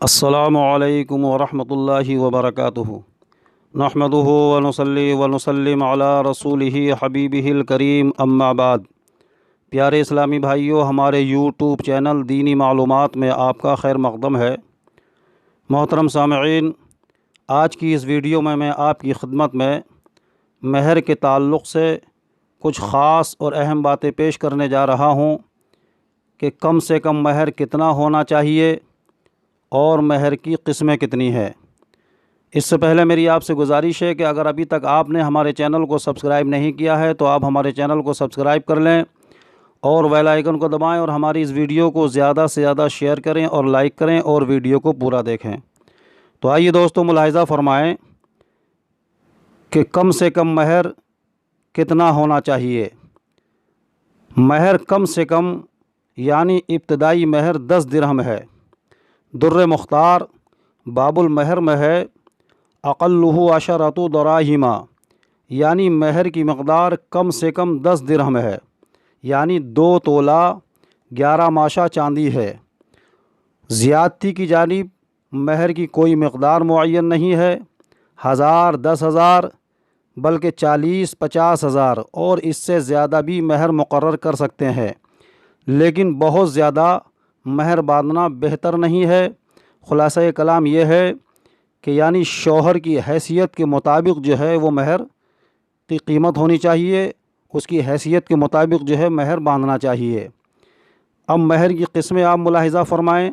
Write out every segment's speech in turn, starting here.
السلام علیکم ورحمۃ اللہ وبرکاتہ نحمدہ ونصلی ونسلم علی رسولہ حبیبہ الکریم اما بعد۔ پیارے اسلامی بھائیوں، ہمارے یوٹیوب چینل دینی معلومات میں آپ کا خیر مقدم ہے۔ محترم سامعین، آج کی اس ویڈیو میں آپ کی خدمت میں مہر کے تعلق سے کچھ خاص اور اہم باتیں پیش کرنے جا رہا ہوں کہ کم سے کم مہر کتنا ہونا چاہیے اور مہر کی قسمیں کتنی ہیں۔ اس سے پہلے میری آپ سے گزارش ہے کہ اگر ابھی تک آپ نے ہمارے چینل کو سبسکرائب نہیں کیا ہے تو آپ ہمارے چینل کو سبسکرائب کر لیں اور بیل آئیکن کو دبائیں اور ہماری اس ویڈیو کو زیادہ سے زیادہ شیئر کریں اور لائک کریں اور ویڈیو کو پورا دیکھیں۔ تو آئیے دوستو، ملاحظہ فرمائیں کہ کم سے کم مہر کتنا ہونا چاہیے۔ مہر کم سے کم یعنی ابتدائی مہر 10 درہم ہے۔ در مختار باب المہر میں ہے اقلہ عشرۃ دراہم، یعنی مہر کی مقدار کم سے کم 10 درہم ہے، یعنی 2 تولہ 11 ماشہ چاندی ہے۔ زیادتی کی جانب مہر کی کوئی مقدار معین نہیں ہے، 1000 10,000 بلکہ 40 50,000 اور اس سے زیادہ بھی مہر مقرر کر سکتے ہیں، لیکن بہت زیادہ مہر باندھنا بہتر نہیں ہے۔ خلاصہ کلام یہ ہے کہ یعنی شوہر کی حیثیت کے مطابق جو ہے وہ مہر کی قیمت ہونی چاہیے، اس کی حیثیت کے مطابق جو ہے مہر باندھنا چاہیے۔ اب مہر کی قسمیں آپ ملاحظہ فرمائیں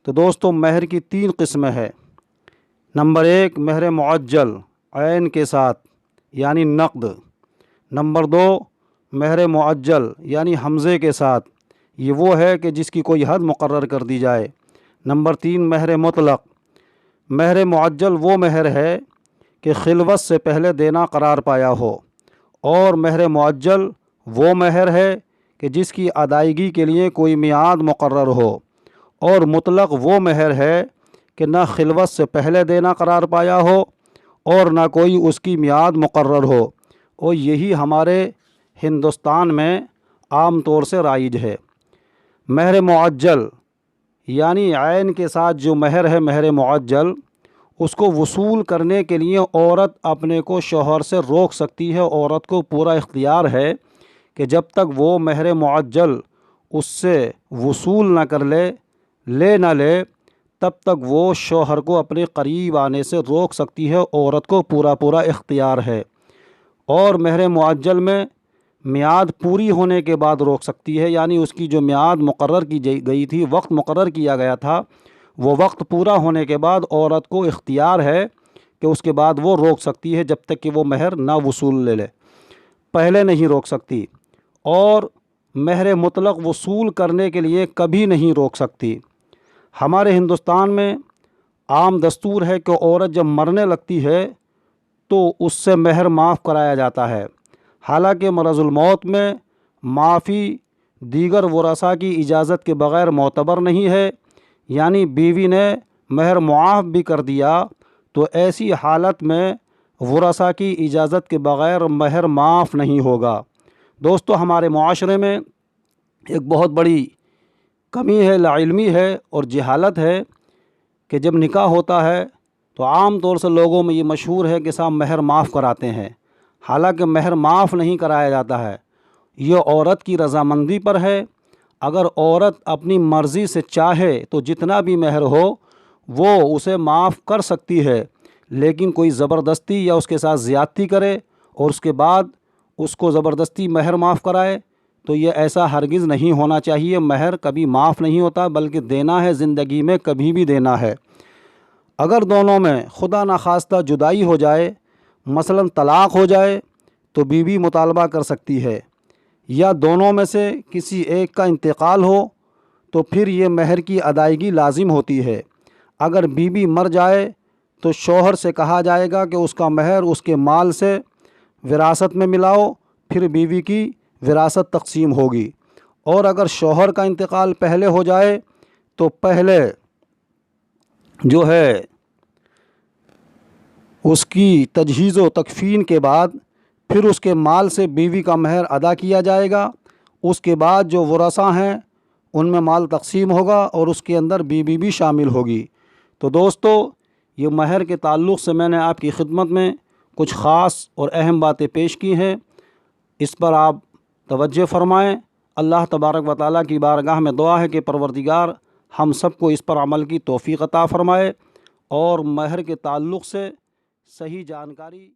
تو دوستو، مہر کی 3 قسمیں ہیں۔ نمبر 1 مہر معجل عین کے ساتھ یعنی نقد۔ نمبر 2 مہر معجل یعنی حمزے کے ساتھ، یہ وہ ہے کہ جس کی کوئی حد مقرر کر دی جائے۔ نمبر 3 مہر مطلق۔ مہر معجل وہ مہر ہے کہ خلوت سے پہلے دینا قرار پایا ہو، اور مہر معجل وہ مہر ہے کہ جس کی ادائیگی کے لیے کوئی میعاد مقرر ہو، اور مطلق وہ مہر ہے کہ نہ خلوت سے پہلے دینا قرار پایا ہو اور نہ کوئی اس کی میعاد مقرر ہو، اور یہی ہمارے ہندوستان میں عام طور سے رائج ہے۔ مہر معجل یعنی عین کے ساتھ جو مہر ہے، مہر معجل، اس کو وصول کرنے کے لیے عورت اپنے کو شوہر سے روک سکتی ہے۔ عورت کو پورا اختیار ہے کہ جب تک وہ مہر معجل اس سے وصول نہ کر لے نہ لے، تب تک وہ شوہر کو اپنے قریب آنے سے روک سکتی ہے۔ عورت کو پورا اختیار ہے، اور مہر معجل میں میعاد پوری ہونے کے بعد روک سکتی ہے، یعنی اس کی جو میعاد مقرر کی گئی تھی، وقت مقرر کیا گیا تھا، وہ وقت پورا ہونے کے بعد عورت کو اختیار ہے کہ اس کے بعد وہ روک سکتی ہے جب تک کہ وہ مہر نہ وصول لے، پہلے نہیں روک سکتی۔ اور مہر مطلق وصول کرنے کے لیے کبھی نہیں روک سکتی۔ ہمارے ہندوستان میں عام دستور ہے کہ عورت جب مرنے لگتی ہے تو اس سے مہر معاف کرایا جاتا ہے، حالانکہ مرض الموت میں معافی دیگر ورثاء کی اجازت کے بغیر معتبر نہیں ہے، یعنی بیوی نے مہر معاف بھی کر دیا تو ایسی حالت میں ورثاء کی اجازت کے بغیر مہر معاف نہیں ہوگا۔ دوستو، ہمارے معاشرے میں ایک بہت بڑی کمی ہے، لاعلمی ہے اور جہالت ہے کہ جب نکاح ہوتا ہے تو عام طور سے لوگوں میں یہ مشہور ہے کہ صاحب مہر معاف کراتے ہیں، حالانکہ مہر معاف نہیں کرایا جاتا ہے۔ یہ عورت کی رضامندی پر ہے۔ اگر عورت اپنی مرضی سے چاہے تو جتنا بھی مہر ہو وہ اسے معاف کر سکتی ہے، لیکن کوئی زبردستی یا اس کے ساتھ زیادتی کرے اور اس کے بعد اس کو زبردستی مہر معاف کرائے تو یہ ایسا ہرگز نہیں ہونا چاہیے۔ مہر کبھی معاف نہیں ہوتا، بلکہ دینا ہے، زندگی میں کبھی بھی دینا ہے۔ اگر دونوں میں خدا نخواستہ جدائی ہو جائے، مثلا طلاق ہو جائے، تو بیوی مطالبہ کر سکتی ہے، یا دونوں میں سے کسی ایک کا انتقال ہو تو پھر یہ مہر کی ادائیگی لازم ہوتی ہے۔ اگر بیوی مر جائے تو شوہر سے کہا جائے گا کہ اس کا مہر اس کے مال سے وراثت میں ملاؤ، پھر بیوی کی وراثت تقسیم ہوگی۔ اور اگر شوہر کا انتقال پہلے ہو جائے تو پہلے جو ہے اس کی تجہیز و تکفین کے بعد پھر اس کے مال سے بیوی کا مہر ادا کیا جائے گا۔ اس کے بعد جو ورثاء ہیں ان میں مال تقسیم ہوگا اور اس کے اندر بیوی بھی شامل ہوگی۔ تو دوستو، یہ مہر کے تعلق سے میں نے آپ کی خدمت میں کچھ خاص اور اہم باتیں پیش کی ہیں، اس پر آپ توجہ فرمائیں۔ اللہ تبارک و تعالیٰ کی بارگاہ میں دعا ہے کہ پروردگار ہم سب کو اس پر عمل کی توفیق عطا فرمائے اور مہر کے تعلق سے صحیح جانکاری